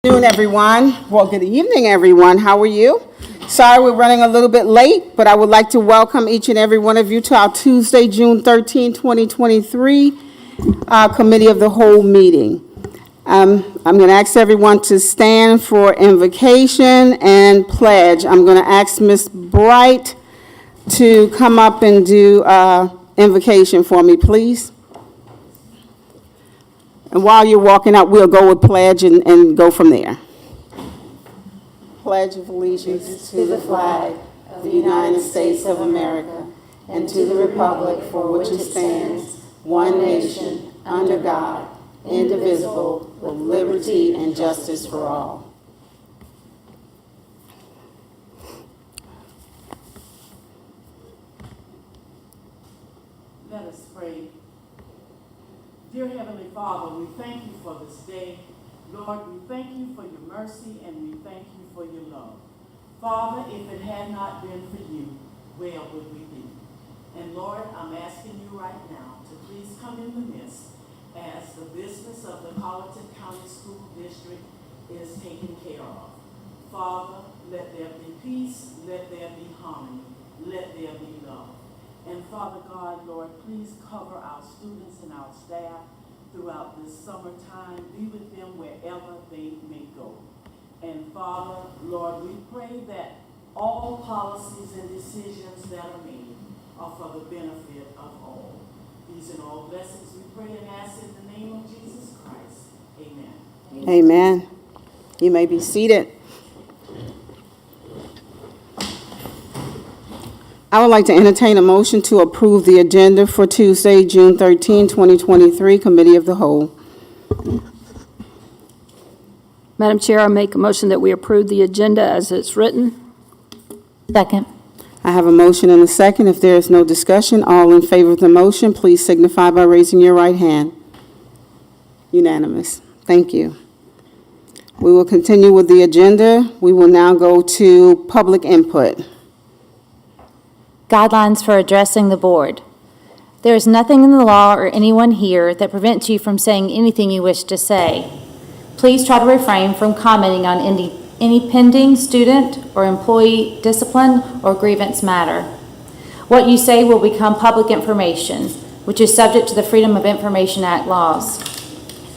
Good afternoon, everyone. Well, good evening, everyone. How are you? Sorry we're running a little bit late, but I would like to welcome each and every one of you to our Tuesday, June 13, 2023 Committee of the Whole meeting. I'm going to ask everyone to stand for invocation and pledge. I'm going to ask Ms. Bright to come up and do invocation for me, please. And while you're walking out, we'll go with pledge and go from there. Pledge of allegiance to the flag of the United States of America and to the republic for which it stands, one nation, under God, indivisible, with liberty and justice for all. Let us pray. Dear Heavenly Father, we thank you for this day. Lord, we thank you for your mercy and we thank you for your love. Father, if it had not been for you, where would we be? And Lord, I'm asking you right now to please come in the midst as the business of the Colleton County School District is taken care of. Father, let there be peace, let there be harmony, let there be love. And Father God, Lord, please cover our students and our staff throughout this summertime. Be with them wherever they may go. And Father, Lord, we pray that all policies and decisions that are made are for the benefit of all. These and all blessings we pray and ask in the name of Jesus Christ. Amen. Amen. You may be seated. I would like to entertain a motion to approve the agenda for Tuesday, June 13, 2023, Committee of the Whole. Madam Chair, I make a motion that we approve the agenda as it's written. Second. I have a motion and a second. If there is no discussion, all in favor of the motion, please signify by raising your right hand. Unanimous. Thank you. We will continue with the agenda. We will now go to public input. Guidelines for addressing the board. There is nothing in the law or anyone here that prevents you from saying anything you wish to say. Please try to refrain from commenting on any pending student or employee discipline or grievance matter. What you say will become public information, which is subject to the Freedom of Information Act laws.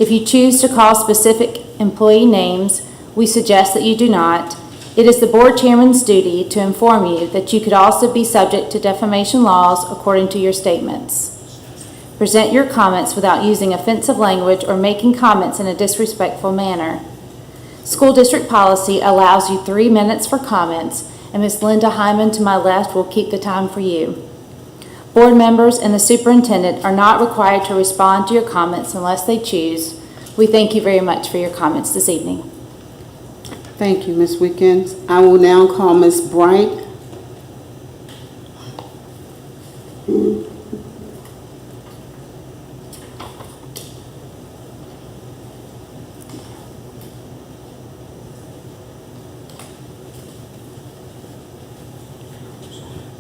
If you choose to call specific employee names, we suggest that you do not. It is the board chairman's duty to inform you that you could also be subject to defamation laws according to your statements. Present your comments without using offensive language or making comments in a disrespectful manner. School district policy allows you 3 minutes for comments, and Ms. Linda Hyman to my left will keep the time for you. Board members and the superintendent are not required to respond to your comments unless they choose. We thank you very much for your comments this evening. Thank you, Ms. Wickens. I will now call Ms. Bright.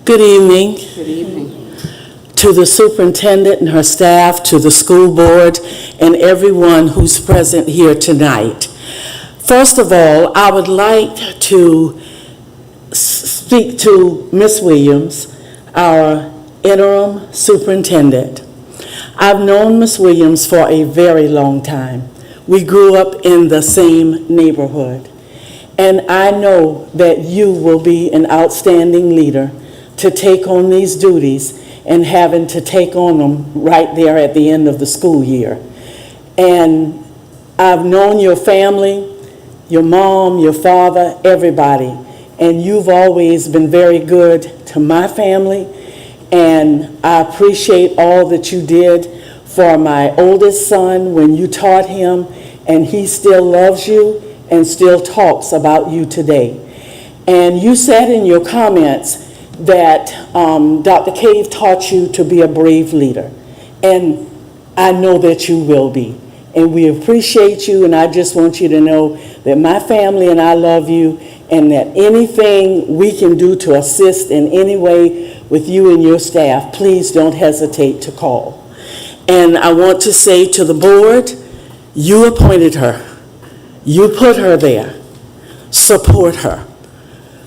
Good evening. Good evening. To the superintendent and her staff, to the school board, and everyone who's present here tonight. First of all, I would like to speak to Ms. Williams, our interim superintendent. I've known Ms. Williams for a very long time. We grew up in the same neighborhood. And I know that you will be an outstanding leader to take on these duties and having to take on them right there at the end of the school year. And I've known your family, your mom, your father, everybody, and you've always been very good to my family, and I appreciate all that you did for my oldest son when you taught him, and he still loves you and still talks about you today. And you said in your comments that Dr. Cave taught you to be a brave leader, and I know that you will be. And we appreciate you, and I just want you to know that my family and I love you, and that anything we can do to assist in any way with you and your staff, please don't hesitate to call. And I want to say to the board, you appointed her. You put her there. Support her.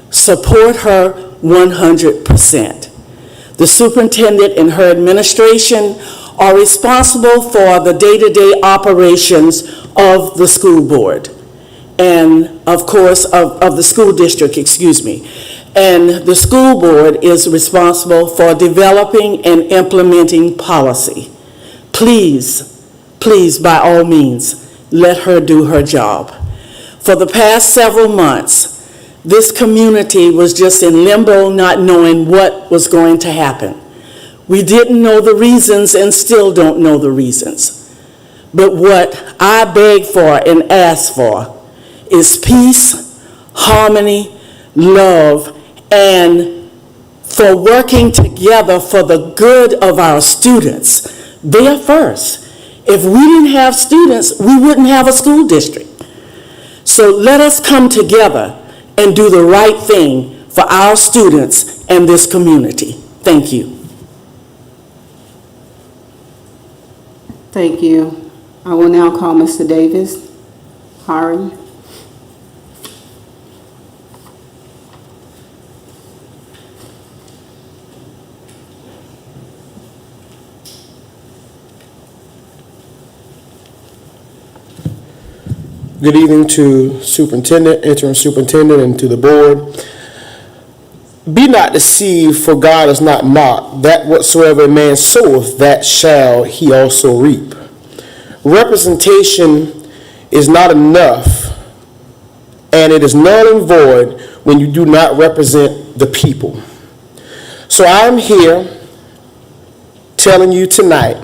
Support her 100%. The superintendent and her administration are responsible for the day-to-day operations of the school board and, of course, of the school district, excuse me. And the school board is responsible for developing and implementing policy. Please, please, by all means, let her do her job. For the past several months, this community was just in limbo, not knowing what was going to happen. We didn't know the reasons and still don't know the reasons. But what I beg for and ask for is peace, harmony, love, and for working together for the good of our students. They're first. If we didn't have students, we wouldn't have a school district. So let us come together and do the right thing for our students and this community. Thank you. Thank you. I will now call Mr. Davis. Hari. Good evening to superintendent, interim superintendent, and to the board. Be not deceived, for God is not mocked. That whatsoever a man soweth, that shall he also reap. Representation is not enough, and it is null and void when you do not represent the people. So I'm here telling you tonight,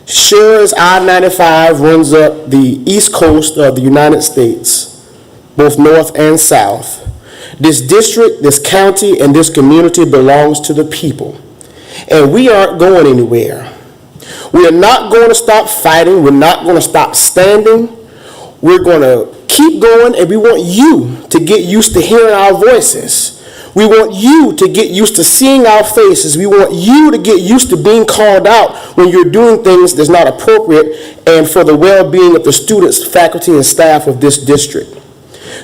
sure as I-95 runs up the east coast of the United States, both north and south, this district, this county, and this community belongs to the people. And we aren't going anywhere. We are not going to stop fighting. We're not going to stop standing. We're going to keep going, and we want you to get used to hearing our voices. We want you to get used to seeing our faces. We want you to get used to being called out when you're doing things that's not appropriate and for the well-being of the students, faculty, and staff of this district.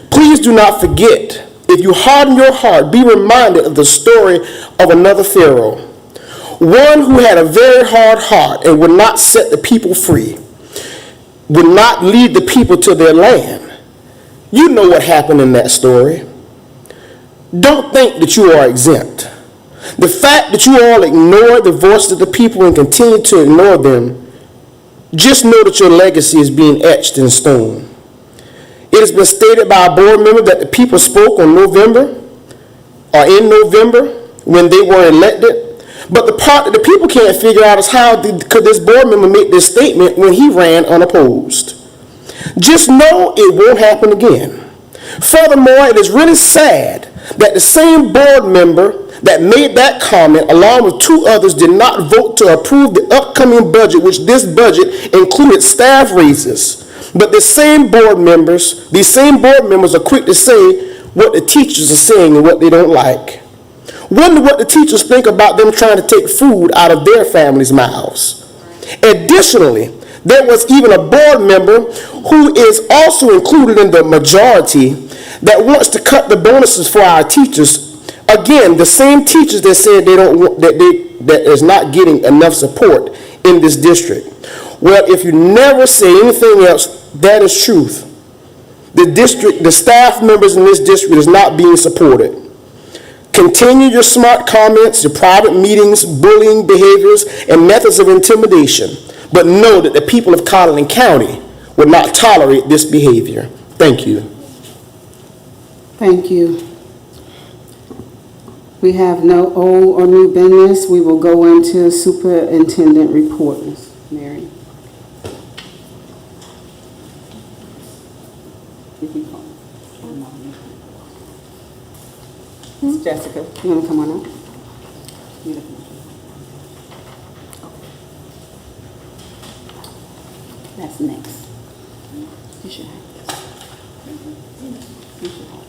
Please do not forget, if you harden your heart, be reminded of the story of another Pharaoh, one who had a very hard heart and would not set the people free, would not lead the people to their land. You know what happened in that story. Don't think that you are exempt. The fact that you all ignore the voice of the people and continue to ignore them, just know that your legacy is being etched in stone. It has been stated by a board member that the people spoke in November when they were elected. But the part that the people can't figure out is how could this board member make this statement when he ran unopposed. Just know it won't happen again. Furthermore, it is really sad that the same board member that made that comment, along with two others, did not vote to approve the upcoming budget, which this budget included staff raises. But these same board members are quick to say what the teachers are saying and what they don't like. Wonder what the teachers think about them trying to take food out of their families' mouths. Additionally, there was even a board member who is also included in the majority that wants to cut the bonuses for our teachers. Again, the same teachers that said that is not getting enough support in this district. Well, if you never say anything else, that is truth. The staff members in this district is not being supported. Continue your smart comments, your private meetings, bullying behaviors, and methods of intimidation. But know that the people of Colleton County will not tolerate this behavior. Thank you. Thank you. We have no old or new business. We will go into superintendent report. Ms. Mary. Ms. Jessica, you want to come on up? That's next. You should have this. You should have that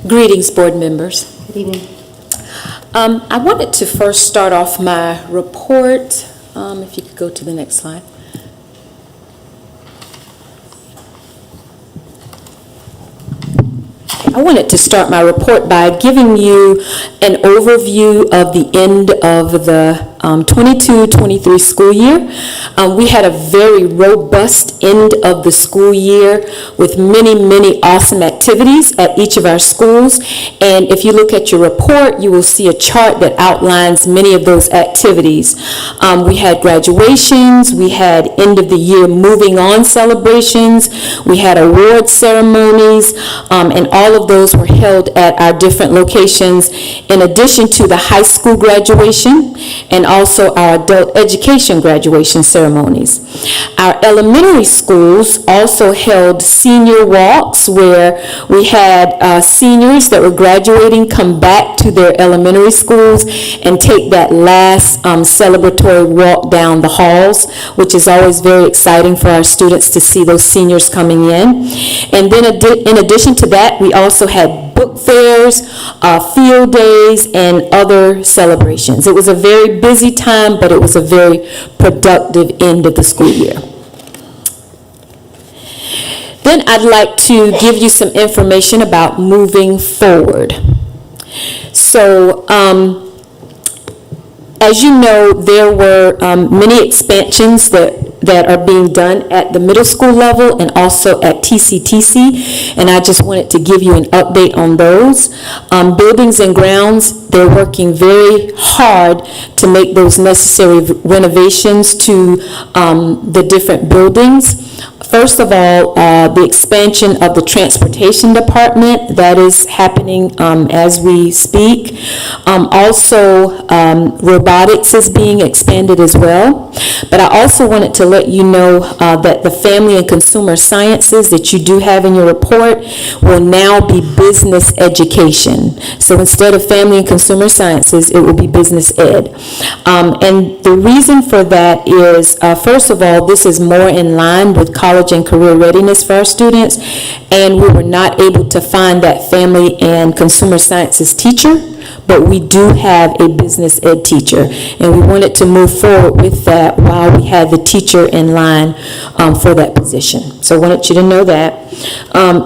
one. Greetings, board members. Good evening. I wanted to first start off my report. If you could go to the next slide. I wanted to start my report by giving you an overview of the end of the 22-23 school year. We had a very robust end of the school year with many, many awesome activities at each of our schools. And if you look at your report, you will see a chart that outlines many of those activities. We had graduations, we had end of the year moving on celebrations, we had award ceremonies, and all of those were held at our different locations, in addition to the high school graduation and also our adult education graduation ceremonies. Our elementary schools also held senior walks, where we had seniors that were graduating come back to their elementary schools and take that last celebratory walk down the halls, which is always very exciting for our students to see those seniors coming in. And then in addition to that, we also had book fairs, field days, and other celebrations. It was a very busy time, but it was a very productive end of the school year. Then I'd like to give you some information about moving forward. So, as you know, there were many expansions that are being done at the middle school level and also at TCTC, and I just wanted to give you an update on those. Buildings and grounds, they're working very hard to make those necessary renovations to the different buildings. First of all, the expansion of the transportation department, that is happening as we speak. Also, robotics is being expanded as well. But I also wanted to let you know that the family and consumer sciences that you do have in your report will now be business education. So instead of family and consumer sciences, it will be business ed. And the reason for that is, first of all, this is more in line with college and career readiness for our students, and we were not able to find that family and consumer sciences teacher, but we do have a business ed teacher, and we wanted to move forward with that while we had the teacher in line for that position. So I wanted you to know that.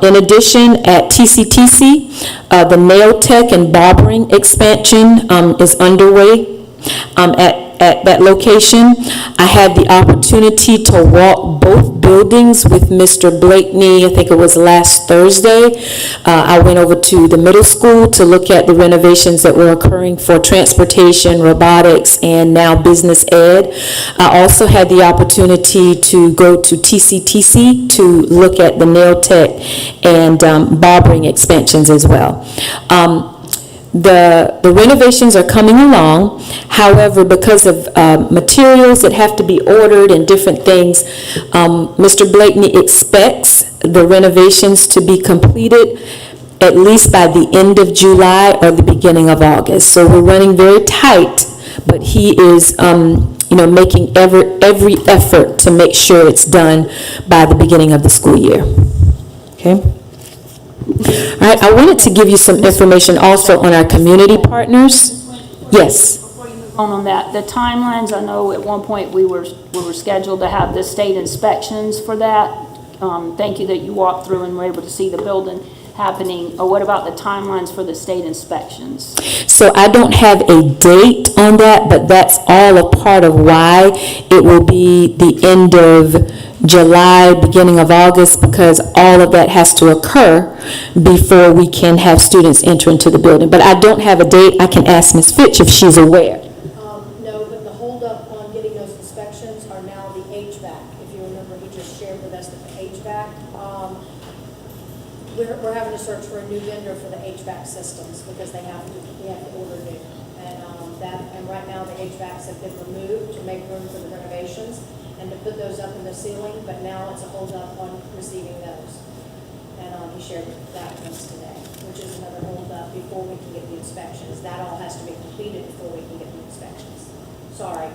In addition, at TCTC, the nail tech and barbering expansion is underway at that location. I had the opportunity to walk both buildings with Mr. Blakeney, I think it was last Thursday. I went over to the middle school to look at the renovations that were occurring for transportation, robotics, and now business ed. I also had the opportunity to go to TCTC to look at the nail tech and barbering expansions as well. The renovations are coming along. However, because of materials that have to be ordered and different things, Mr. Blakeney expects the renovations to be completed at least by the end of July or the beginning of August. So we're running very tight, but he is making every effort to make sure it's done by the beginning of the school year. Okay? All right, I wanted to give you some information also on our community partners. Yes. Before you move on that, the timelines, I know at one point we were scheduled to have the state inspections for that. Thank you that you walked through and were able to see the building happening. What about the timelines for the state inspections? So I don't have a date on that, but that's all a part of why it will be the end of July, beginning of August, because all of that has to occur before we can have students enter into the building. But I don't have a date. I can ask Ms. Fitch if she's aware. No, but the holdup on getting those inspections are now the HVAC. If you remember, he just shared with us that the HVAC, we're having to search for a new vendor for the HVAC systems because we have to order new. And right now the HVACs have been removed to make room for the renovations and to put those up in the ceiling, but now it's a holdup on receiving those. And he shared that with us today, which is another holdup before we can get the inspections. That all has to be completed before we can get the inspections. Sorry.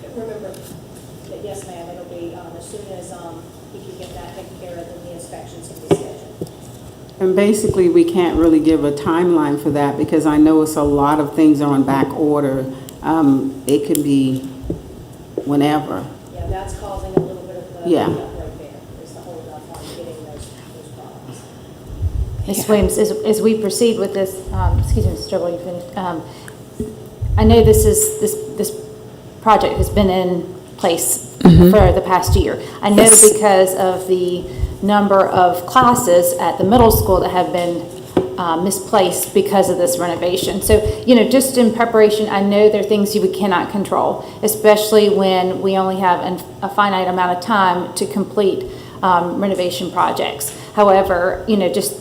Remember that, yes, ma'am, it'll be as soon as he can get that taken care of, then the inspections can be scheduled. And basically, we can't really give a timeline for that because I know it's a lot of things are on back order. It could be whenever. Yeah, that's causing a little bit of the Yeah. holdup right there, is the holdup on getting those products. Ms. Williams, as we proceed with this, excuse me, Mr. Strobel, you finished. I know this project has been in place for the past year. I know Yes. because of the number of classes at the middle school that have been misplaced because of this renovation. So, just in preparation, I know there are things we cannot control, especially when we only have a finite amount of time to complete renovation projects. However, just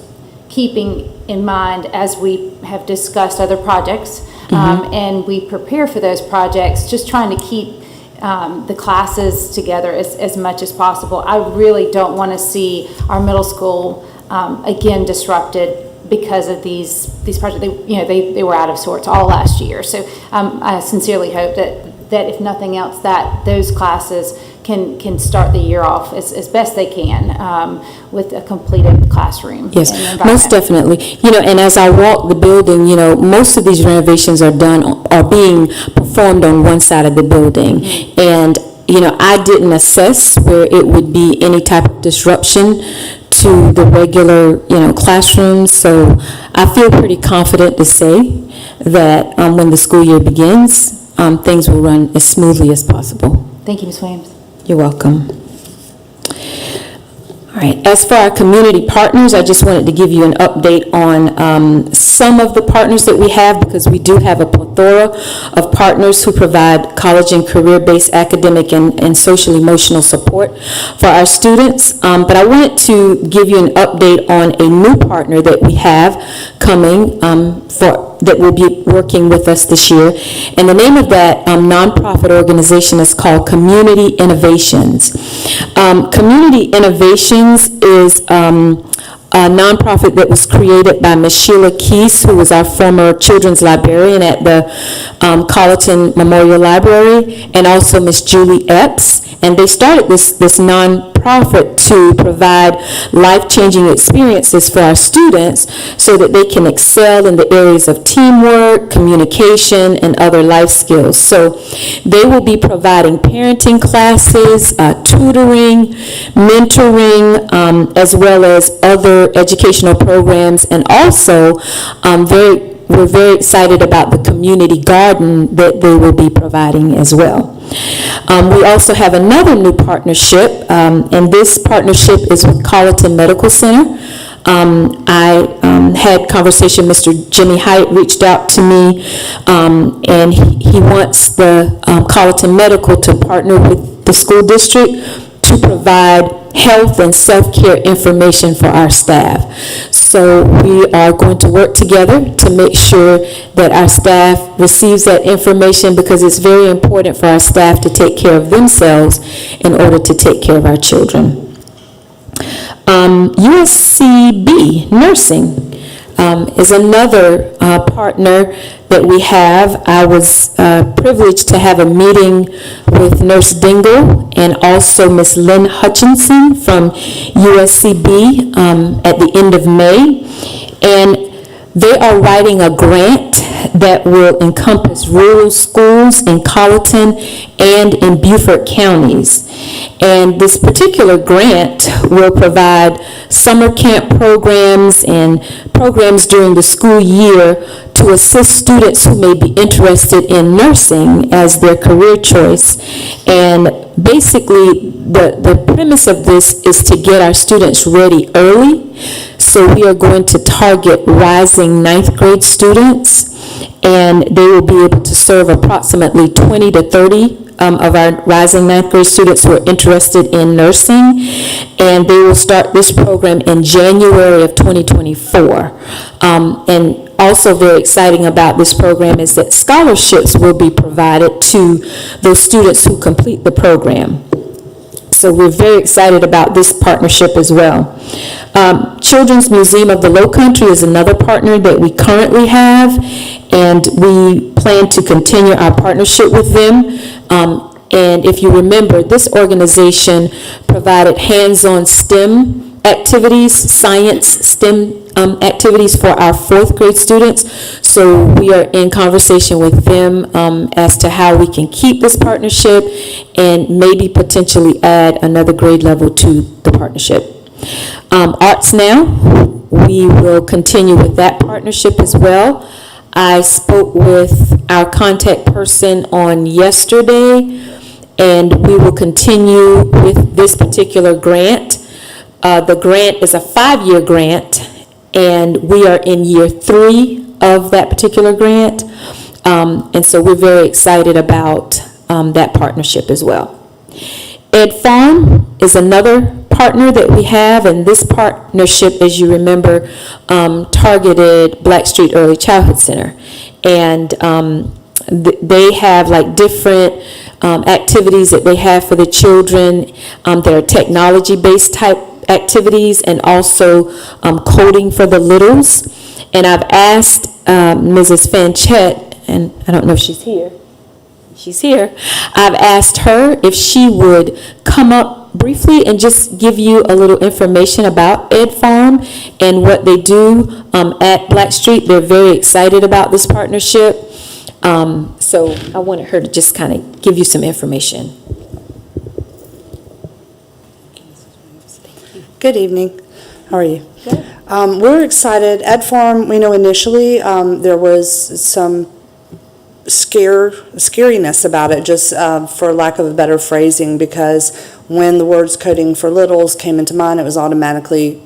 keeping in mind as we have discussed other projects and we prepare for those projects, just trying to keep the classes together as much as possible. I really don't want to see our middle school again disrupted because of these projects. They were out of sorts all last year. So I sincerely hope that if nothing else, that those classes can start the year off as best they can with a completed classroom. Yes, and most environment. definitely. And as I walk the building, most of these renovations are being performed on one side of the building. And, I didn't assess where it would be any type of disruption to the regular, classrooms. So I feel pretty confident to say that when the school year begins, things will run as smoothly as possible. Thank you, Ms. Williams. You're welcome. All right, as for our community partners, I just wanted to give you an update on some of the partners that we have, because we do have a plethora of partners who provide college and career-based academic and social-emotional support for our students. But I wanted to give you an update on a new partner that we have coming that will be working with us this year. And the name of that nonprofit organization is called Community Innovations. Community Innovations is a nonprofit that was created by Ms. Sheila Keese, who was our former children's librarian at the Colleton Memorial Library, and also Ms. Julie Epps. And they started this nonprofit to provide life-changing experiences for our students so that they can excel in the areas of teamwork, communication, and other life skills. So they will be providing parenting classes, tutoring, mentoring, as well as other educational programs, and also we're very excited about the community garden that they will be providing as well. We also have another new partnership, and this partnership is with Colleton Medical Center. I had conversation, Mr. Jimmy Height reached out to me, and he wants the Colleton Medical to partner with the school district to provide health and self-care information for our staff. So we are going to work together to make sure that our staff receives that information, because it's very important for our staff to take care of themselves in order to take care of our children. USCB Nursing is another partner that we have. I was privileged to have a meeting with Nurse Dingle and also Ms. Lynn Hutchinson from USCB at the end of May. And they are writing a grant that will encompass rural schools in Colleton and in Beaufort counties. And this particular grant will provide summer camp programs and programs during the school year to assist students who may be interested in nursing as their career choice. And basically, the premise of this is to get our students ready early. So we are going to target rising 9th grade students, and they will be able to serve approximately 20 to 30 of our rising 9th grade students who are interested in nursing. And they will start this program in January of 2024. And also very exciting about this program is that scholarships will be provided to those students who complete the program. So we're very excited about this partnership as well. Children's Museum of the Lowcountry is another partner that we currently have, and we plan to continue our partnership with them. And if you remember, this organization provided hands-on STEM activities, science, STEM activities for our fourth grade students. So we are in conversation with them as to how we can keep this partnership and maybe potentially add another grade level to the partnership. Arts Now, we will continue with that partnership as well. I spoke with our contact person on yesterday, and we will continue with this particular grant. The grant is a 5-year grant, and we are in year 3 of that particular grant. And so we're very excited about that partnership as well. Ed Farm is another partner that we have, and this partnership, as you remember, targeted Blackstreet Early Childhood Center. And they have like different activities that they have for the children. There are technology-based type activities and also coding for the littles. And I've asked Mrs. Fanchette, and I don't know if she's here. She's here. I've asked her if she would come up briefly and just give you a little information about Ed Farm and what they do at Blackstreet. They're very excited about this partnership. So I wanted her to just kind of give you some information. Good evening. How are you? Good. We're excited. Ed Farm, we know initially there was some scariness about it, just for lack of a better phrasing, because when the words coding for littles came into mind, it was automatically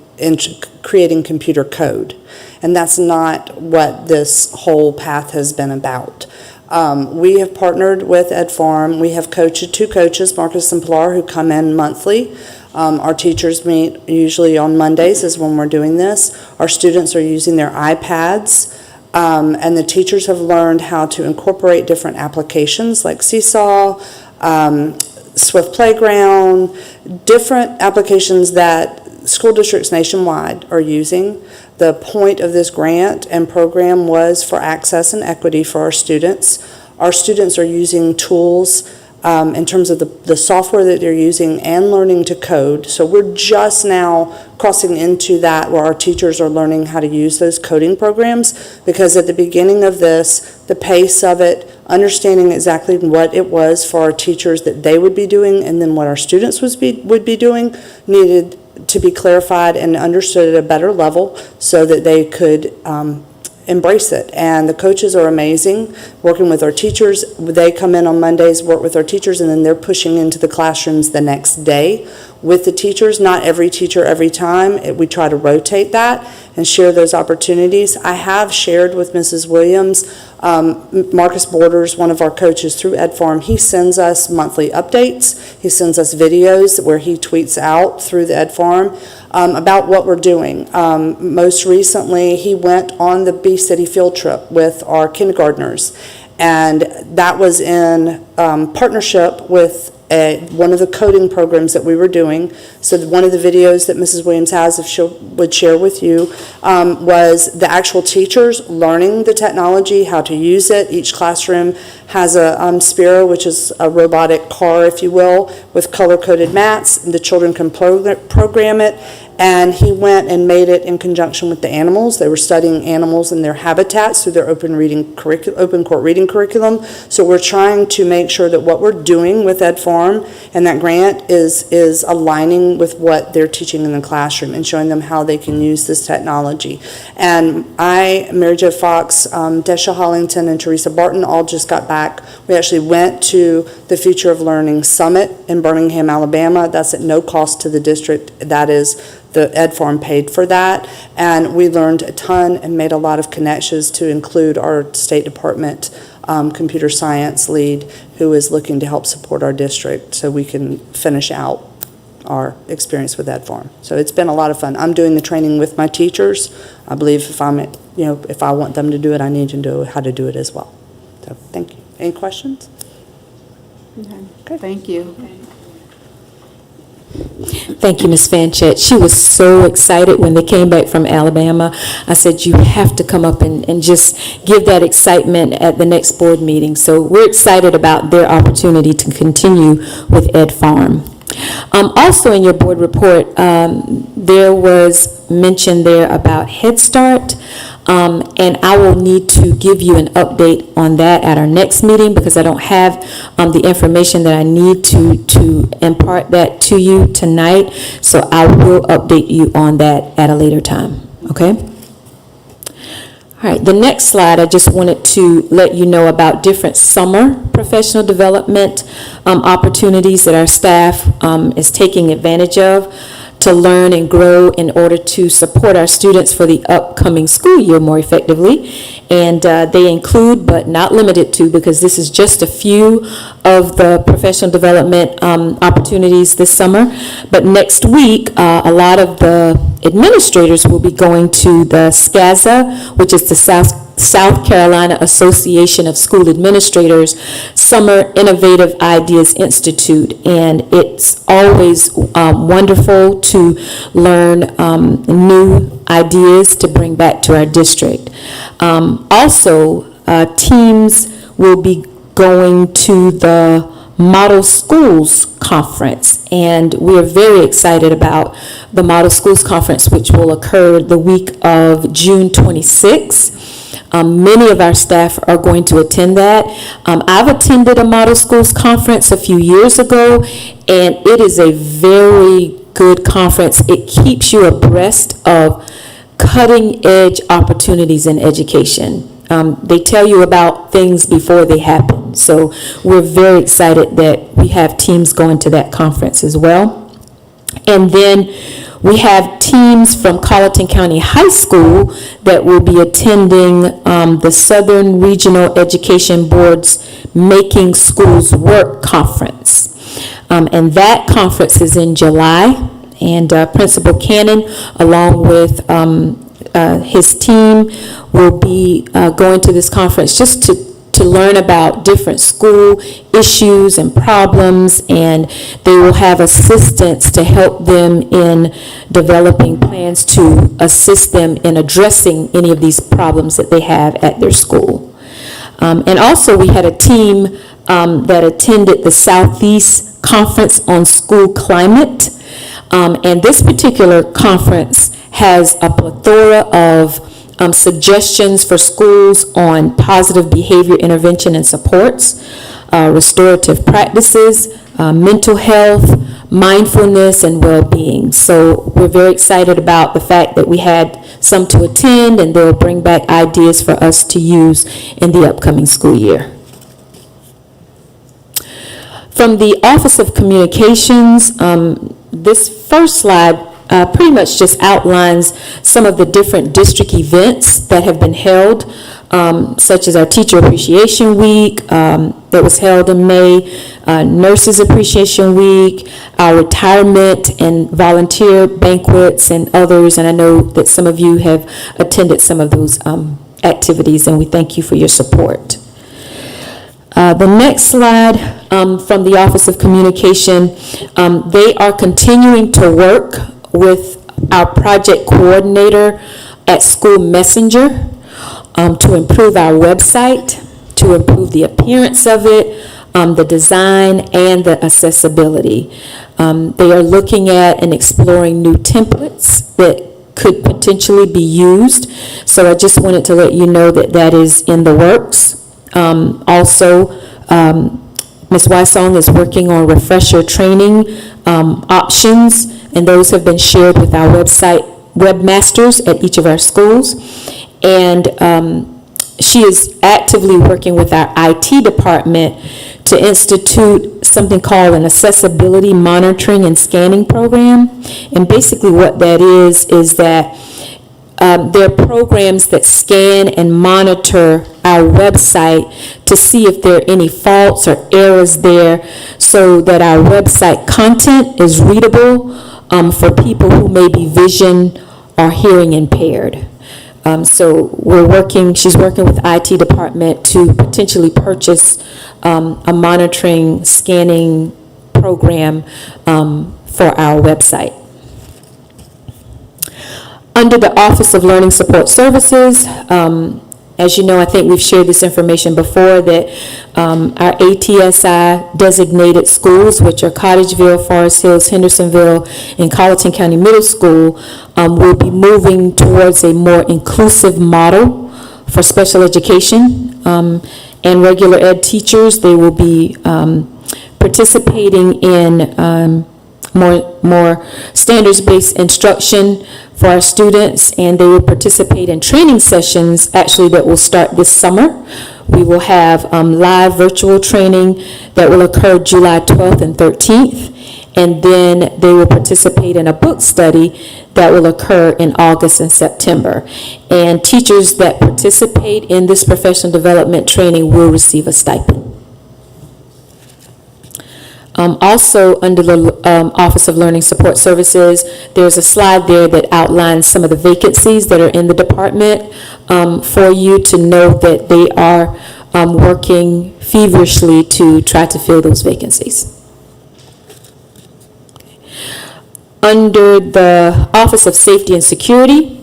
creating computer code. And that's not what this whole path has been about. We have partnered with Ed Farm. We have two coaches, Marcus and Pilar, who come in monthly. Our teachers meet usually on Mondays is when we're doing this. Our students are using their iPads. And the teachers have learned how to incorporate different applications like Seesaw, Swift Playground, different applications that school districts nationwide are using. The point of this grant and program was for access and equity for our students. Our students are using tools in terms of the software that they're using and learning to code. So we're just now crossing into that where our teachers are learning how to use those coding programs, because at the beginning of this, the pace of it, understanding exactly what it was for our teachers that they would be doing and then what our students would be doing needed to be clarified and understood at a better level so that they could embrace it. And the coaches are amazing, working with our teachers. They come in on Mondays, work with our teachers, and then they're pushing into the classrooms the next day with the teachers. Not every teacher every time. We try to rotate that and share those opportunities. I have shared with Mrs. Williams, Marcus Borders, one of our coaches through Ed Farm, he sends us monthly updates. He sends us videos where he tweets out through the Ed Farm about what we're doing. Most recently, he went on the Bee City field trip with our kindergartners, and that was in partnership with one of the coding programs that we were doing. So one of the videos that Mrs. Williams has, if she would share with you, was the actual teachers learning the technology, how to use it. Each classroom has a Spiro, which is a robotic car, if you will, with color-coded mats. The children can program it. And he went and made it in conjunction with the animals. They were studying animals and their habitats through their open court reading curriculum. So we're trying to make sure that what we're doing with Ed Farm and that grant is aligning with what they're teaching in the classroom and showing them how they can use this technology. And Mary Jo Fox, Desha Hollington, and Teresa Barton all just got back. We actually went to the Future of Learning Summit in Birmingham, Alabama. That's at no cost to the district. That is, the Ed Farm paid for that, and we learned a ton and made a lot of connections to include our State Department computer science lead, who is looking to help support our district so we can finish out our experience with Ed Farm. So it's been a lot of fun. I'm doing the training with my teachers. I believe if I want them to do it, I need to know how to do it as well. So thank you. Any questions? Okay, thank you. Thank you, Ms. Fanchette. She was so excited when they came back from Alabama. I said, you have to come up and just give that excitement at the next board meeting. So we're excited about their opportunity to continue with Ed Farm. Also in your board report, there was mention there about Head Start, and I will need to give you an update on that at our next meeting because I don't have the information that I need to impart that to you tonight, so I will update you on that at a later time, okay? All right, the next slide, I just wanted to let you know about different summer professional development opportunities that our staff is taking advantage of to learn and grow in order to support our students for the upcoming school year more effectively. And they include, but not limited to, because this is just a few of the professional development opportunities this summer. But next week, a lot of the administrators will be going to the SCASA, which is the South Carolina Association of School Administrators Summer Innovative Ideas Institute, and it's always wonderful to learn new ideas to bring back to our district. Also, teams will be going to the Model Schools Conference, and we're very excited about the Model Schools Conference, which will occur the week of June 26th. Many of our staff are going to attend that. I've attended a Model Schools Conference a few years ago, and it is a very good conference. It keeps you abreast of cutting-edge opportunities in education. They tell you about things before they happen. So we're very excited that we have teams going to that conference as well. And then we have teams from Colleton County High School that will be attending the Southern Regional Education Board's Making Schools Work Conference. And that conference is in July. And Principal Cannon, along with his team, will be going to this conference just to learn about different school issues and problems, and they will have assistance to help them in developing plans to assist them in addressing any of these problems that they have at their school. And also we had a team that attended the Southeast Conference on School Climate, and this particular conference has a plethora of suggestions for schools on positive behavior intervention and supports, restorative practices, mental health, mindfulness, and well-being. So we're very excited about the fact that we had some to attend, and they'll bring back ideas for us to use in the upcoming school year. From the Office of Communications, this first slide pretty much just outlines some of the different district events that have been held, such as our Teacher Appreciation Week that was held in May, Nurses Appreciation Week, our retirement and volunteer banquets, and others. And I know that some of you have attended some of those activities, and we thank you for your support. The next slide from the Office of Communication, they are continuing to work with our project coordinator at School Messenger to improve our website, to improve the appearance of it, the design, and the accessibility. They are looking at and exploring new templates that could potentially be used. So I just wanted to let you know that that is in the works. Also, Ms. Wysong is working on refresher training options, and those have been shared with our webmasters at each of our schools. And she is actively working with our IT department to institute something called an accessibility monitoring and scanning program. And basically what that is that there are programs that scan and monitor our website to see if there are any faults or errors there, so that our website content is readable for people who may be vision or hearing impaired. So she's working with the IT department to potentially purchase a monitoring, scanning program for our website. Under the Office of Learning Support Services, As you know, I think we've shared this information before, that our ATSI designated schools, which are Cottageville, Forest Hills, Hendersonville, and Colleton County Middle School, will be moving towards a more inclusive model for special education and regular ed teachers. They will be participating in more standards-based instruction for our students, and they will participate in training sessions, actually, that will start this summer. We will have live virtual training that will occur July 12th and 13th, and then they will participate in a book study that will occur in August and September. And teachers that participate in this professional development training will receive a stipend. Also, under the Office of Learning Support Services, there's a slide there that outlines some of the vacancies that are in the department for you to know that they are working feverishly to try to fill those vacancies. Under the Office of Safety and Security,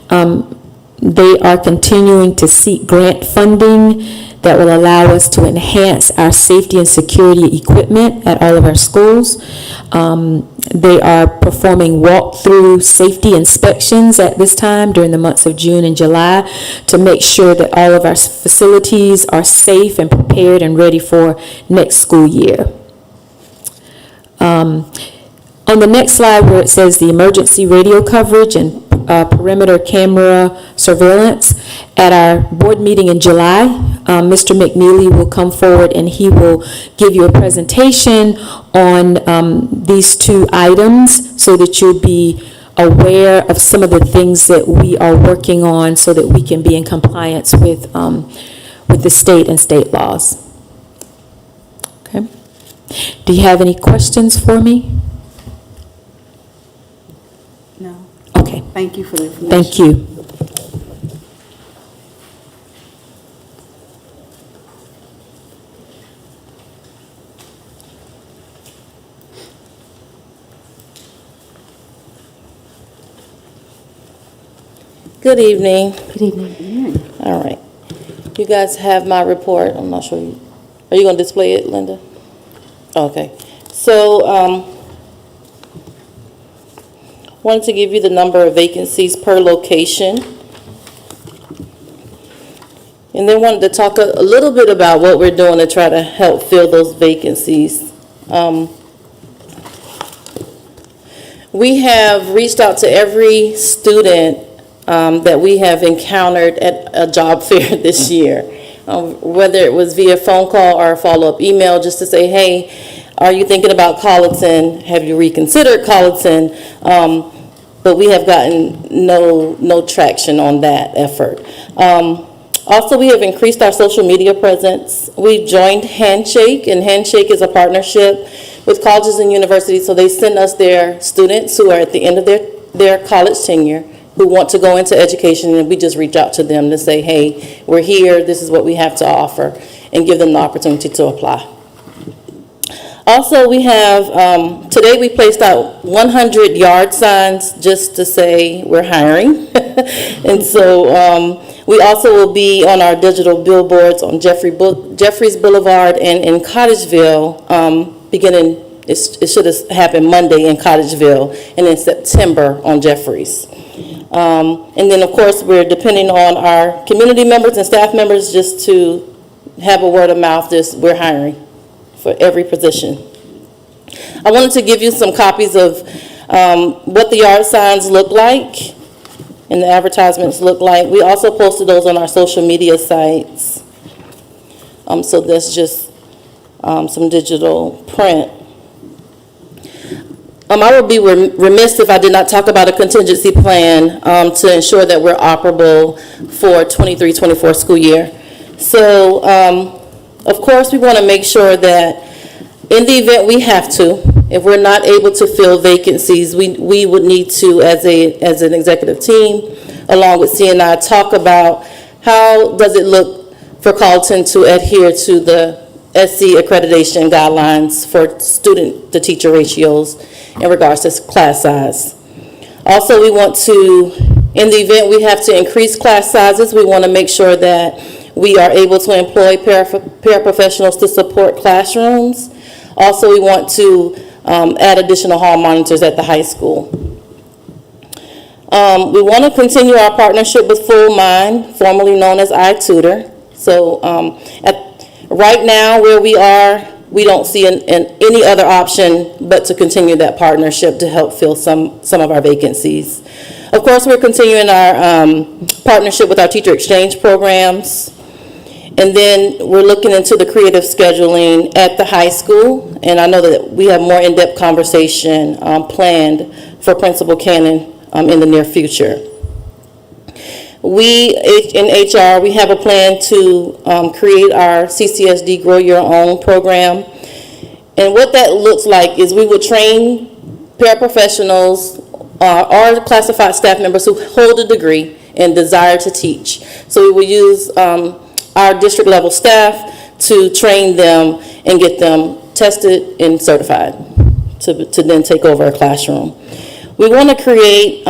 they are continuing to seek grant funding that will allow us to enhance our safety and security equipment at all of our schools. They are performing walk-through safety inspections at this time during the months of June and July to make sure that all of our facilities are safe and prepared and ready for next school year. On the next slide, where it says the emergency radio coverage and perimeter camera surveillance, at our board meeting in July, Mr. McNeely will come forward and he will give you a presentation on these two items so that you'll be aware of some of the things that we are working on so that we can be in compliance with the state and state laws. Okay. Do you have any questions for me? No. Okay. Thank you for the information. Thank you. Good evening. Good evening. All right. You guys have my report. I'm not sure. Are you going to display it, Linda? Okay. So, wanted to give you the number of vacancies per location. And then wanted to talk a little bit about what we're doing to try to help fill those vacancies. We have reached out to every student that we have encountered at a job fair this year, whether it was via phone call or a follow-up email, just to say, hey, are you thinking about Colleton? Have you reconsidered Colleton? But we have gotten no traction on that effort. Also, we have increased our social media presence. We joined Handshake, and Handshake is a partnership with colleges and universities, so they send us their students who are at the end of their college tenure, who want to go into education, and we just reach out to them to say, hey, we're here, this is what we have to offer, and give them the opportunity to apply. Also, we have, today we placed out 100 yard signs just to say we're hiring. And so we also will be on our digital billboards on Jeffries Boulevard and in Cottageville, beginning, it should have happened Monday in Cottageville, and in September on Jeffries. And then, of course, we're depending on our community members and staff members just to have a word of mouth, just we're hiring for every position. I wanted to give you some copies of what the yard signs look like and the advertisements look like. We also posted those on our social media sites. So that's just some digital print. I would be remiss if I did not talk about a contingency plan to ensure that we're operable for 23-24 school year. So, of course, we want to make sure that in the event we have to, if we're not able to fill vacancies, we would need to, as an executive team, along with CNI, talk about how does it look for Colleton to adhere to the SC accreditation guidelines for student-to-teacher ratios in regards to class size. Also, we want to In the event we have to increase class sizes, we want to make sure that we are able to employ paraprofessionals to support classrooms. Also, we want to add additional hall monitors at the high school. We want to continue our partnership with Full Mind, formerly known as iTutor. So right now, where we are, we don't see any other option but to continue that partnership to help fill some of our vacancies. Of course, we're continuing our partnership with our teacher exchange programs. And then we're looking into the creative scheduling at the high school. And I know that we have more in-depth conversation planned for Principal Cannon in the near future. We, in HR, we have a plan to create our CCSD Grow Your Own program. And what that looks like is we will train paraprofessionals or classified staff members who hold a degree and desire to teach. So we will use our district level staff to train them and get them tested and certified to then take over a classroom. We want to create,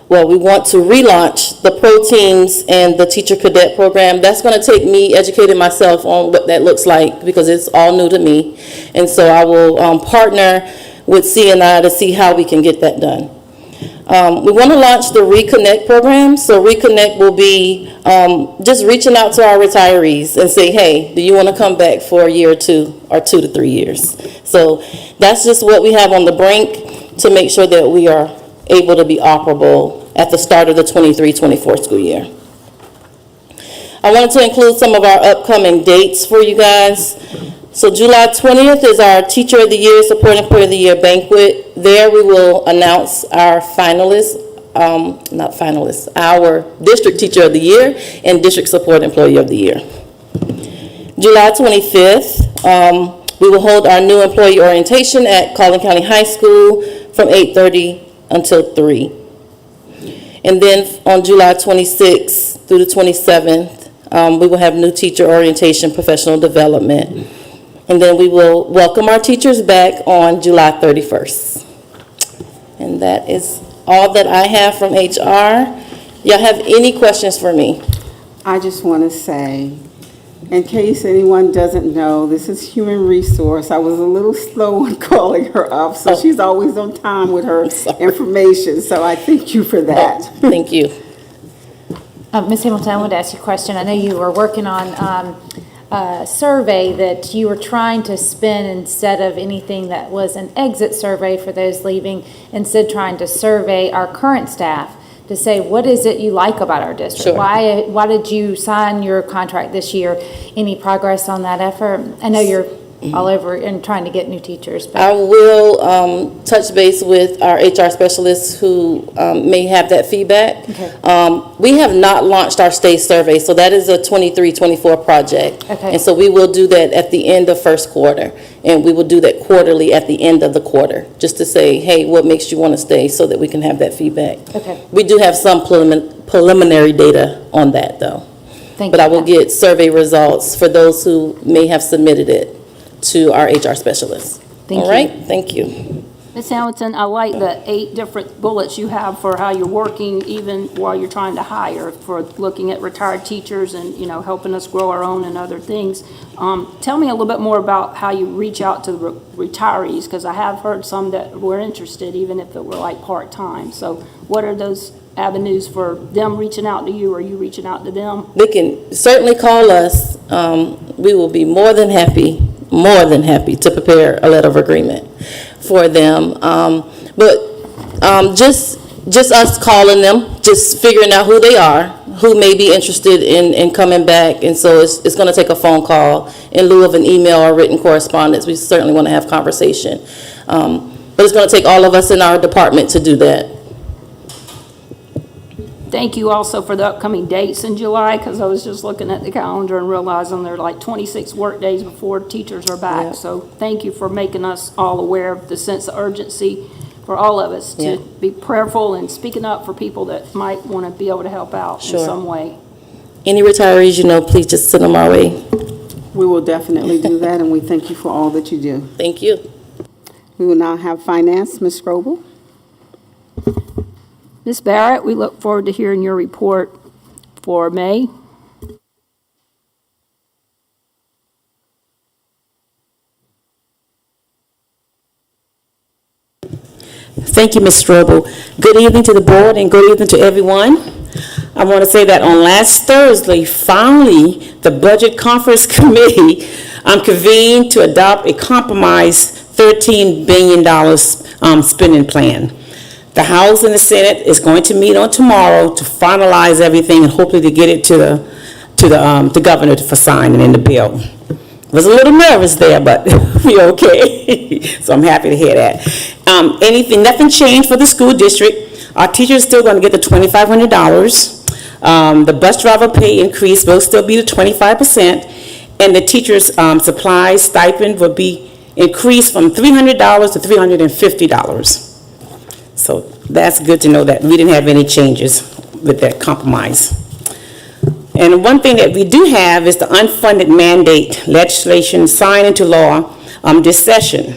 we want to relaunch the Pro Teams and the Teacher Cadet program. That's going to take me educating myself on what that looks like because it's all new to me. And so I will partner with CNI to see how we can get that done. We want to launch the Reconnect program. So Reconnect will be just reaching out to our retirees and say, hey, do you want to come back for a year or 2 or 2 to 3 years? So that's just what we have on the brink to make sure that we are able to be operable at the start of the 23-24 school year. I wanted to include some of our upcoming dates for you guys. So July 20th is our Teacher of the Year, Support Employee of the Year banquet. There we will announce our finalists, our District Teacher of the Year and District Support Employee of the Year. July 25th, we will hold our new employee orientation at Collin County High School from 8:30 until 3. And then on July 26th through the 27th, we will have new teacher orientation, professional development. And then we will welcome our teachers back on July 31st. And that is all that I have from HR. Y'all have any questions for me? I just want to say, in case anyone doesn't know, this is Human Resource. I was a little slow in calling her up, so she's always on time with her information. So I thank you for that. Thank you. Ms. Hamilton, I wanted to ask you a question. I know you were working on a survey that you were trying to spin instead of anything that was an exit survey for those leaving, instead trying to survey our current staff to say, what is it you like about our district? Sure. Why did you sign your contract this year? Any progress on that effort? I know you're all over and trying to get new teachers. But I will touch base with our HR specialists who may have that feedback. Okay. We have not launched our state survey, so that is a 23-24 project. Okay. And so we will do that at the end of first quarter, and we will do that quarterly at the end of the quarter, just to say, hey, what makes you want to stay, so that we can have that feedback. Okay. We do have some preliminary data on that, though. Thank But you. I will get survey results for those who may have submitted it to our HR specialists. Thank All you. right, thank you. Ms. Hamilton, I like the 8 different bullets you have for how you're working even while you're trying to hire, for looking at retired teachers and, helping us grow our own and other things. Tell me a little bit more about how you reach out to the retirees, because I have heard some that were interested, even if it were like part-time. So what are those avenues for them reaching out to you, or you reaching out to them? They can certainly call us. We will be more than happy to prepare a letter of agreement for them. But just us calling them, just figuring out who they are, who may be interested in coming back. And so it's going to take a phone call in lieu of an email or written correspondence. We certainly want to have conversation. But it's going to take all of us in our department to do that. Thank you also for the upcoming dates in July, because I was just looking at the calendar and realizing there are like 26 work days before teachers are back. Yeah. So thank you for making us all aware of the sense of urgency for all of us Yeah. to be prayerful and speaking up for people that might want to be able to help out in Sure. some way. Any retirees, please just send them our way. We will definitely do that, and we thank you for all that you do. Thank you. We will now have Finance, Ms. Strobel. Ms. Barrett, we look forward to hearing your report for May. Thank you, Ms. Strobel. Good evening to the board and good evening to everyone. I want to say that on last Thursday, finally, the Budget Conference Committee convened to adopt a compromise $13 billion spending plan. The House and the Senate is going to meet on tomorrow to finalize everything and hopefully to get it to the governor for signing in the bill. Was a little nervous there, but we're okay. So I'm happy to hear that. Nothing changed for the school district. Our teachers are still going to get the $2,500. The bus driver pay increase will still be the 25%, and the teachers' supplies stipend will be increased from $300 to $350. So that's good to know that we didn't have any changes with that compromise. And one thing that we do have is the unfunded mandate legislation signed into law this session.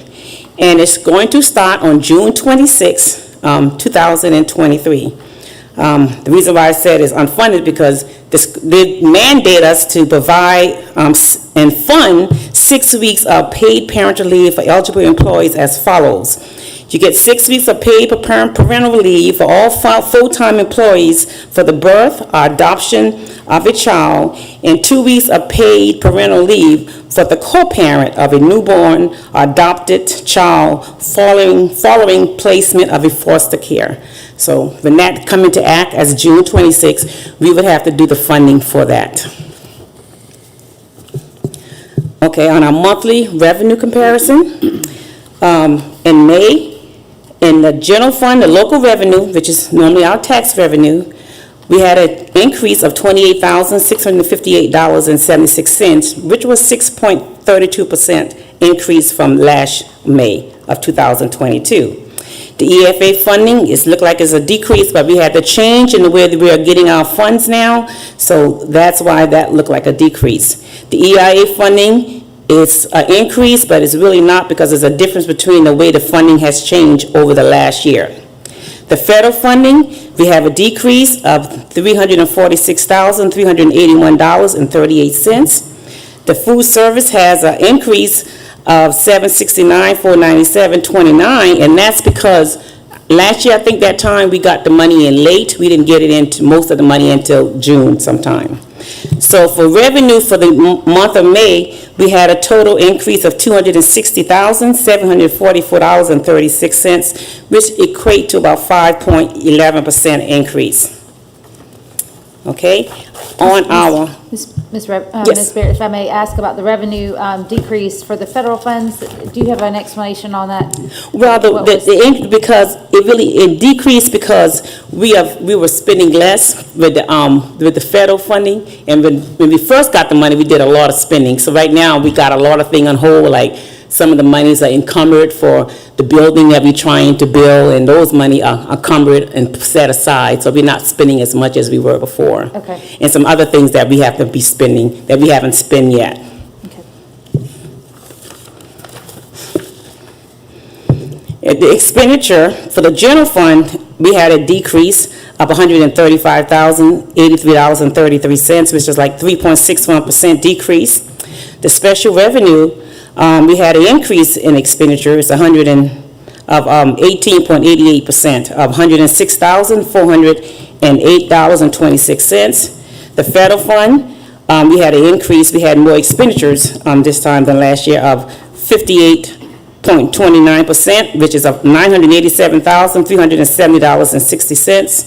And it's going to start on June 26, 2023. The reason why I said it's unfunded because they mandate us to provide and fund 6 weeks of paid parental leave for eligible employees as follows. You get 6 weeks of paid parental leave for all full-time employees for the birth or adoption of a child, and 2 weeks of paid parental leave for the co-parent of a newborn or adopted child following placement of a foster care. So when that come into act as June 26, we would have to do the funding for that. Okay, on our monthly revenue comparison, in May, in the general fund, the local revenue, which is normally our tax revenue, we had an increase of $28,658.76, which was 6.32% increase from last May of 2022. The EFA funding look like it's a decrease, but we had the change in the way that we are getting our funds now, so that's why that looked like a decrease. The EIA funding is an increase, but it's really not because there's a difference between the way the funding has changed over the last year. The federal funding, we have a decrease of $346,381.38. The food service has an increase of $769,497.29, and that's because last year, I think that time we got the money in late. We didn't get it into most of the money until June sometime. So for revenue for the month of May, we had a total increase of $260,744.36, which equate to about 5.11% increase. Okay, on our... Ms. Barrett, Yes. if I may ask about the revenue decrease for the federal funds, do you have an explanation on that? Well, because it decreased because we were spending less with the federal funding, and when we first got the money, we did a lot of spending. So right now, we got a lot of things on hold, like some of the monies are encumbered for the building that we're trying to build, and those money are encumbered and set aside, so we're not spending as much as we were before. Okay. And some other things that we have to be spending that we haven't spent yet. Okay. The expenditure for the general fund, we had a decrease of $135,083.33, which is like 3.61% decrease. The special revenue, we had an increase in expenditures, 18.88% of $106,408.26. The federal fund, we had an increase, we had more expenditures this time than last year of 58.29%, which is of $987,370.60.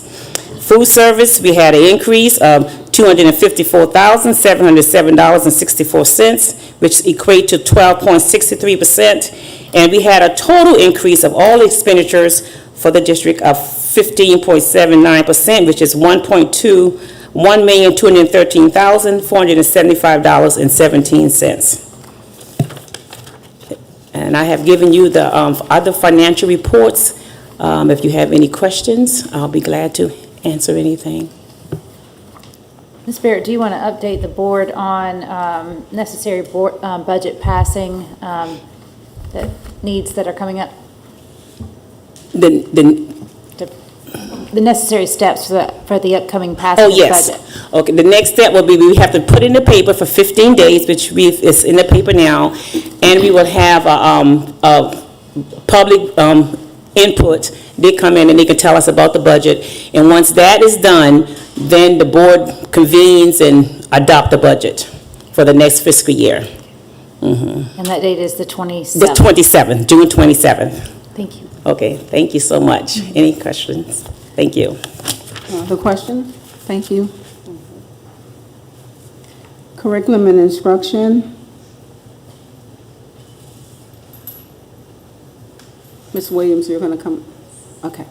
Food service, we had an increase of $254,707.64, which equate to 12.63%. And we had a total increase of all expenditures for the district of 15.79%, which is $1,213,475.17. And I have given you the other financial reports. If you have any questions, I'll be glad to answer anything. Ms. Barrett, do you want to update the board on necessary board, budget passing needs that are coming up? The the necessary steps for the upcoming passage Oh, of the yes. budget? Okay, the next step will be, we have to put in the paper for 15 days, which is in the paper now, and we will have a public input. They come in and they can tell us about the budget, and once that is done, then the board convenes and adopt the budget for the next fiscal year. And that date is the 27th. The 27th, June 27th. Thank you. Okay, thank you so much. Any questions? Thank you. Other questions? Thank you. Curriculum and instruction. Ms. Williams, you're going to come, okay.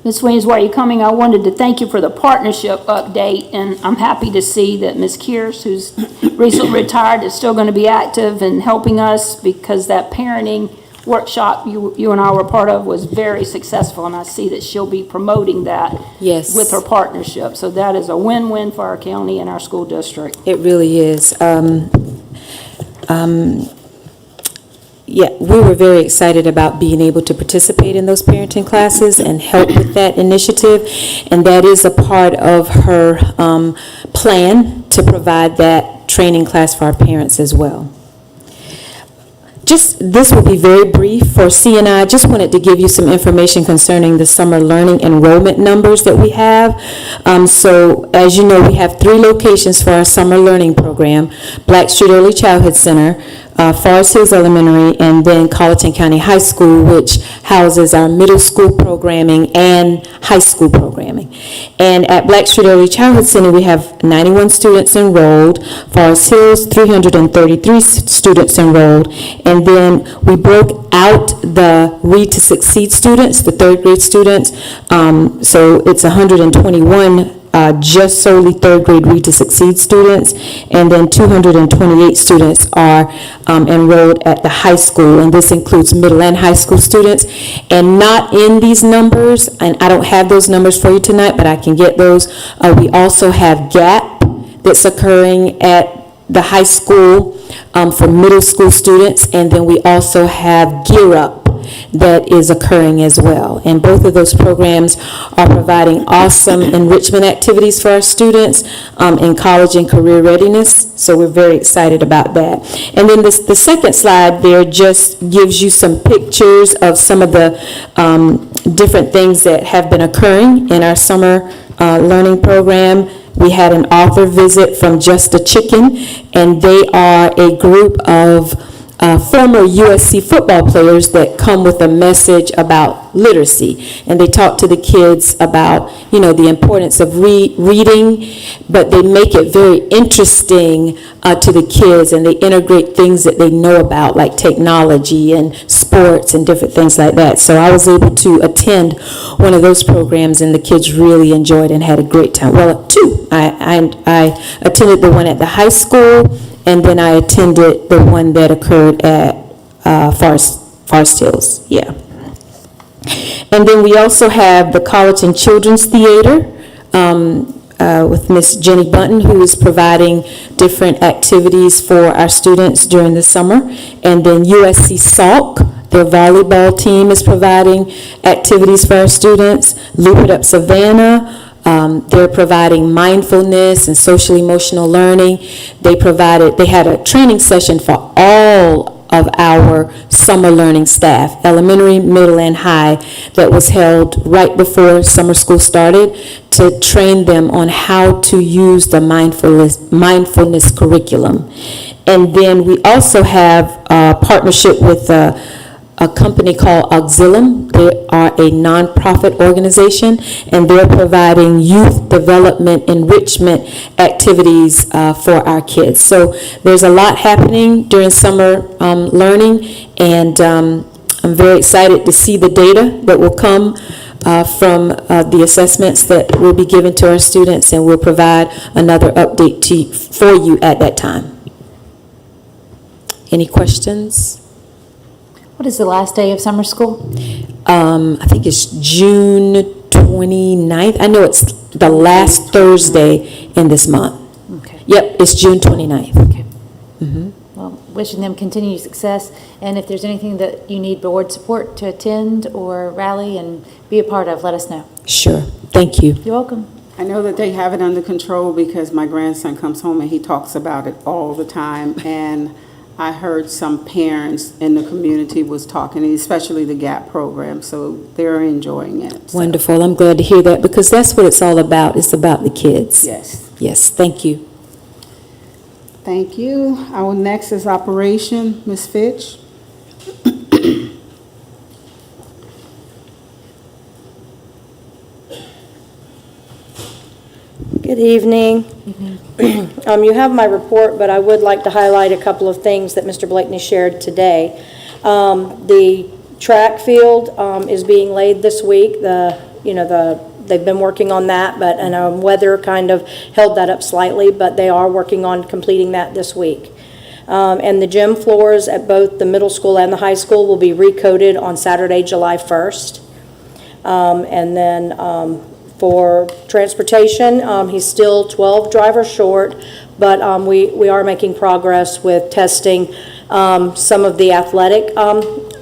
Ms. Williams, while you're coming, I wanted to thank you for the partnership update, and I'm happy to see that Ms. Kears, who's recently retired, is still going to be active and helping us, because that parenting workshop you and I were part of was very successful, and I see that she'll be promoting that Yes. with her partnership. So that is a win-win for our county and our school district. It really is. Yeah, we were very excited about being able to participate in those parenting classes and help with that initiative, and that is a part of her plan to provide that training class for our parents as well. This will be very brief for C&I. I just wanted to give you some information concerning the summer learning enrollment numbers that we have. So as you know, we have 3 locations for our summer learning program: Blackstreet Early Childhood Center, Forest Hills Elementary, and then Colleton County High School, which houses our middle school programming and high school programming. And at Blackstreet Early Childhood Center, we have 91 students enrolled, Forest Hills, 333 students enrolled, and then we broke out the Read to Succeed students, the 3rd grade students, so it's 121 just solely 3rd grade Read to Succeed students, and then 228 students are enrolled at the high school, and this includes middle and high school students. And not in these numbers, and I don't have those numbers for you tonight, but I can get those. We also have GAP that's occurring at the high school for middle school students, and then we also have Gear Up that is occurring as well. And both of those programs are providing awesome enrichment activities for our students in college and career readiness, so we're very excited about that. And then the second slide there just gives you some pictures of some of the different things that have been occurring in our summer learning program. We had an author visit from Just a Chicken, and they are a group of former USC football players that come with a message about literacy. And they talk to the kids about, the importance of reading, but they make it very interesting to the kids, and they integrate things that they know about, like technology and sports and different things like that. So I was able to attend one of those programs, and the kids really enjoyed and had a great time. Well, 2. I attended the one at the high school, and then I attended the one that occurred at Forest Hills, yeah. And then we also have the Colleton Children's Theater with Miss Jenny Bunton, who is providing different activities for our students during the summer. And then USC Salk, their volleyball team, is providing activities for our students. Loop It Up Savannah, they're providing mindfulness and social emotional learning. They had a training session for all of our summer learning staff, elementary, middle, and high, that was held right before summer school started, to train them on how to use the mindfulness curriculum. And then we also have a partnership with a company called Auxilium. They are a nonprofit organization, and they're providing youth development enrichment activities for our kids. So there's a lot happening during summer learning, and I'm very excited to see the data that will come from the assessments that will be given to our students, and we'll provide another update for you at that time. Any questions? What is the last day of summer school? I think it's June 29th. I know it's the last Thursday in this month. Okay. Yep, it's June 29th. Okay. well, wishing them continued success. And if there's anything that you need board support to attend or rally and be a part of, let us know. Sure, thank you. You're welcome. I know that they have it under control because my grandson comes home and he talks about it all the time. And I heard some parents in the community was talking, especially the GAP program, so they're enjoying it. So, Wonderful, I'm glad to hear that, because that's what it's all about. It's about the kids. yes. Yes, thank you. Thank you. Our next is operation, Ms. Fitch. Good evening. You have my report, but I would like to highlight a couple of things that Mr. Blakeney shared today. The track field is being laid this week. They've been working on that, but weather kind of held that up slightly, but they are working on completing that this week. And the gym floors at both the middle school and the high school will be recoated on Saturday, July 1st. And then for transportation, he's still 12 drivers short, but we are making progress with testing some of the athletic.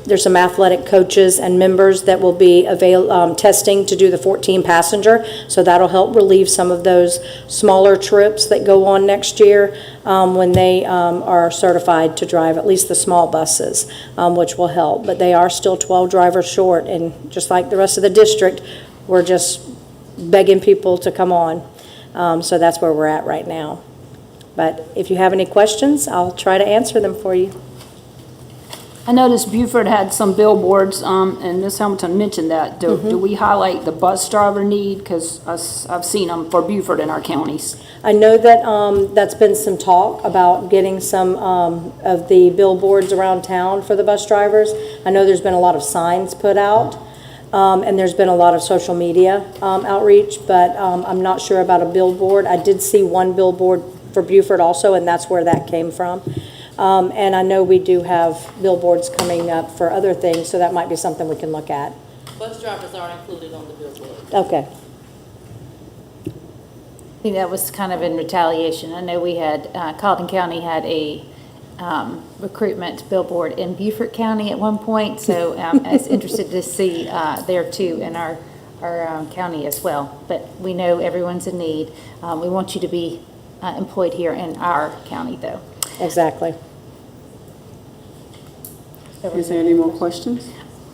There's some athletic coaches and members that will be testing to do the 14 passenger, so that'll help relieve some of those smaller trips that go on next year when they are certified to drive at least the small buses, which will help. But they are still 12 drivers short, and just like the rest of the district, we're just begging people to come on. So that's where we're at right now. But if you have any questions, I'll try to answer them for you. I noticed Beaufort had some billboards, and Ms. Hamilton mentioned that. Do we highlight the bus driver need? Because I've seen them for Beaufort in our counties. I know that that's been some talk about getting some of the billboards around town for the bus drivers. I know there's been a lot of signs put out, and there's been a lot of social media outreach, but I'm not sure about a billboard. I did see one billboard for Beaufort also, and that's where that came from. And I know we do have billboards coming up for other things, so that might be something we can look at. Bus drivers are included on the billboard. Okay. I think that was kind of in retaliation. I know we had, Colleton County had a recruitment billboard in Beaufort County at one point, so I was interested to see there too in our county as well. But we know everyone's in need. We want you to be employed here in our county, though. Exactly. Is there any more questions?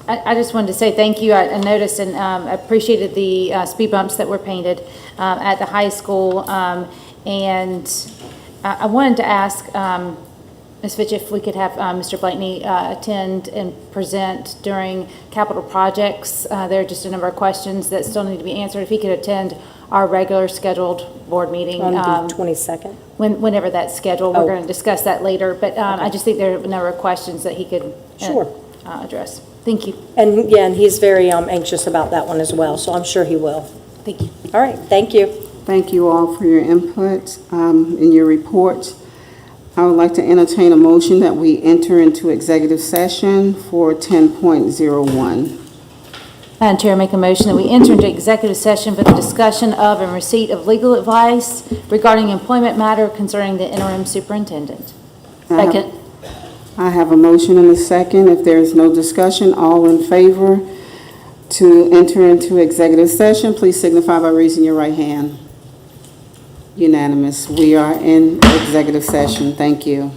I just wanted to say thank you. I noticed and appreciated the speed bumps that were painted at the high school. And I wanted to ask Ms. Fitch if we could have Mr. Blakeney attend and present during capital projects. There are just a number of questions that still need to be answered. If he could attend our regular scheduled board meeting. On the 22nd? Whenever that's scheduled. We're Oh. going to discuss that later. But I just think there are a number of questions that he could address. Thank you. And yeah, and he's very anxious about that one as well, so I'm sure he will. Thank you. All right, thank you. Thank you all for your input in your report. I would like to entertain a motion that we enter into executive session for 10.01. Madam Chair, I make a motion that we enter into executive session for the discussion of and receipt of legal advice regarding employment matter concerning the interim superintendent. Second. I have a motion and a second. If there is no discussion, all in favor to enter into executive session, please signify by raising your right hand. Unanimous. We are in executive session. Thank you.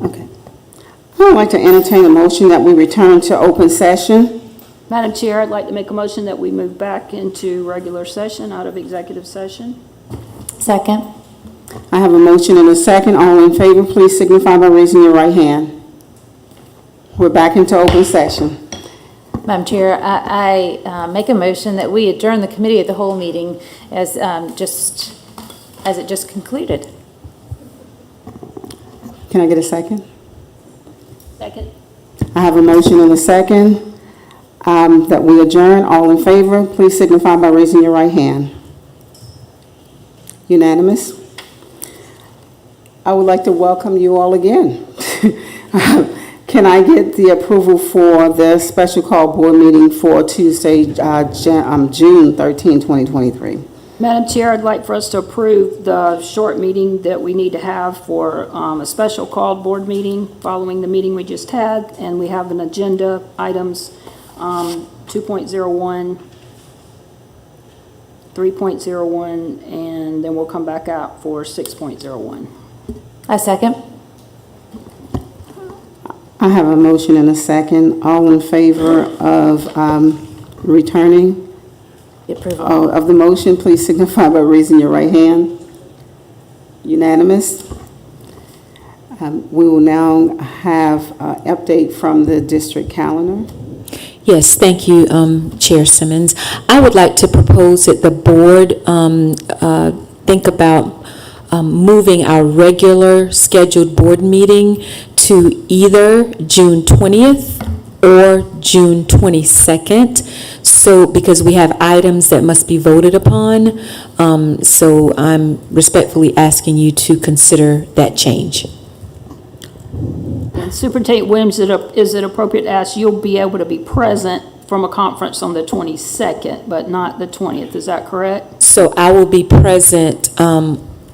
Okay. I would like to entertain a motion that we return to open session. Madam Chair, I'd like to make a motion that we move back into regular session out of executive session. Second. I have a motion and a second. All in favor, please signify by raising your right hand. We're back into open session. Madam Chair, I make a motion that we adjourn the committee of the whole meeting as it just concluded. Can I get a second? Second. I have a motion and a second that we adjourn. All in favor, please signify by raising your right hand. Unanimous. I would like to welcome you all again. Can I get the approval for the special call board meeting for Tuesday, June 13, 2023? Madam Chair, I'd like for us to approve the short meeting that we need to have for a special called board meeting following the meeting we just had, and we have an agenda items 2.01, 3.01, and then we'll come back out for 6.01. A second. I have a motion and a second. All in favor of returning? The approval. Of the motion, please signify by raising your right hand. Unanimous. We will now have an update from the district calendar. Yes, thank you, Chair Simmons. I would like to propose that the board think about moving our regular scheduled board meeting to either June 20th or June 22nd. So, because we have items that must be voted upon, so I'm respectfully asking you to consider that change. Superintendent Williams, is it appropriate to ask, you'll be able to be present from a conference on the 22nd, but not the 20th, is that correct? So I will be present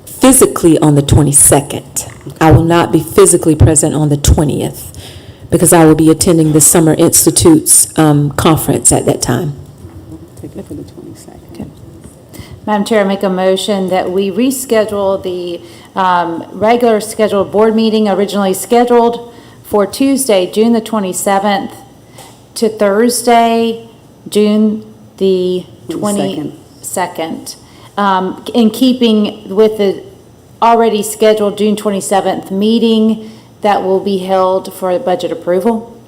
physically on the 22nd. I will not be physically present on the 20th because I will be attending the Summer Institute's conference at that time. Take it for the 22nd. Okay. Madam Chair, I make a motion that we reschedule the regular scheduled board meeting originally scheduled for Tuesday, June the 27th to Thursday, June the 22nd. In keeping with the already scheduled June 27th meeting that will be held for budget approval.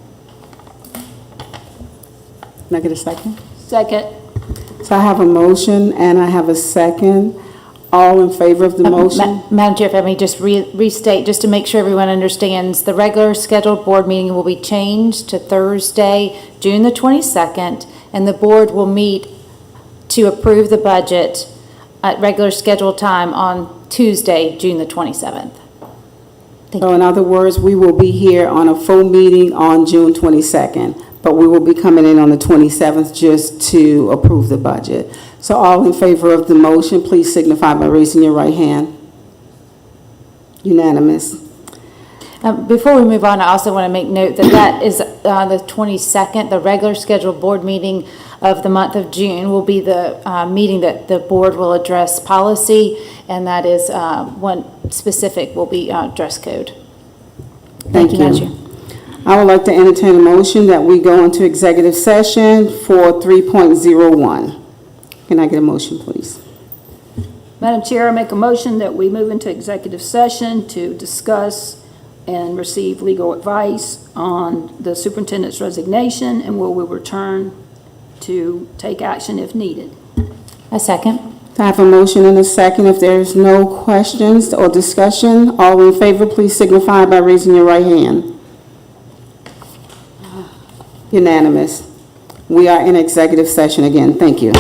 Can I get a second? Second. So I have a motion and I have a second. All in favor of the motion? Madam Chair, if I may just restate, just to make sure everyone understands, the regular scheduled board meeting will be changed to Thursday, June the 22nd, and the board will meet to approve the budget at regular scheduled time on Tuesday, June the 27th. So in other words, we will be here on a full meeting on June 22nd, but we will be coming in on the 27th just to approve the budget. So all in favor of the motion, please signify by raising your right hand. Unanimous. Before we move on, I also want to make note that that is the 22nd, the regular scheduled board meeting of the month of June will be the meeting that the board will address policy, and that is one specific will be dress code. Thank you. Madam Chair. I would like to entertain a motion that we go into executive session for 3.01. Can I get a motion, please? Madam Chair, I make a motion that we move into executive session to discuss and receive legal advice on the superintendent's resignation, and will return to take action if needed. A second. I have a motion and a second. If there's no questions or discussion, all in favor, please signify by raising your right hand. Unanimous. We are in executive session again. Thank you.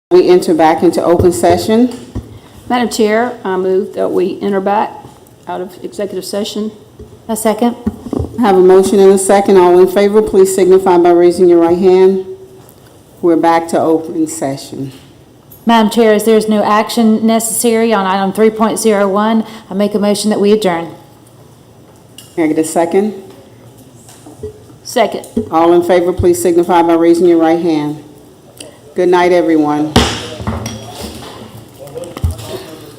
We enter back into open session. Madam Chair, I move that we enter back out of executive session. A second? I have a motion and a second. All in favor, please signify by raising your right hand. We're back to open session. Madam Chair, as there is no action necessary on item 3.01, I make a motion that we adjourn. Can I get a second? Second. All in favor, please signify by raising your right hand. Good night, everyone.